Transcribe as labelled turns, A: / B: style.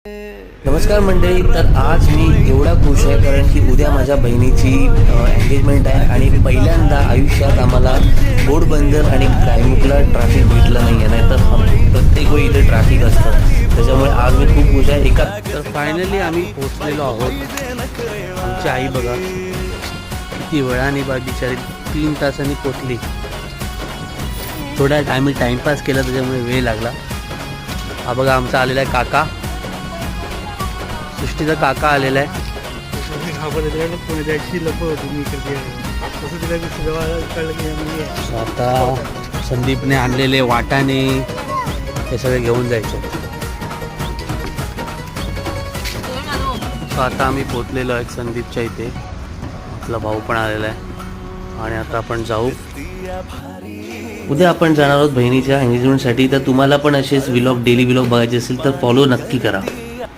A: नमस्कार मंडळी. तर आज मी एवढा खुश आहे कारण की उद्या माझ्या बहिणीची एंगेजमेंट आहे आणि पहिल्यांदा आयुष्यात आम्हाला घोडबंदर आणि गायमुखला ट्रॅफिक भेटलं नाही आहे. नाहीतर प्रत्येक वेळी इथे ट्रॅफिक असतं. त्याच्यामुळे आज मी खूप खुश आहे. तर फायनली आम्ही पोहोचलेलो आहोत. आमची आई बघा किती वेळाने बिचारी 3 तासांनी पोचली. थोड्या आम्ही टाईमपास केला त्याच्यामुळे वेळ लागला. हा बघा आमचा आलेला आहे काका, सृष्टीचा काका आलेला आहे. आता संदीपने आणलेले वाटाणे हे सगळे घेऊन जायचे. आता आम्ही पोचलेलो आहे संदीपच्या इथे. आपला भाऊ पण आलेला आहे आणि आता आपण जाऊ. उद्या आपण जाणार आहोत बहिणीच्या एंगेजमेंटसाठी. तर तुम्हाला पण असेच व्लॉग, डेली व्लॉग बघायचे असेल तर फॉलो नक्की करा.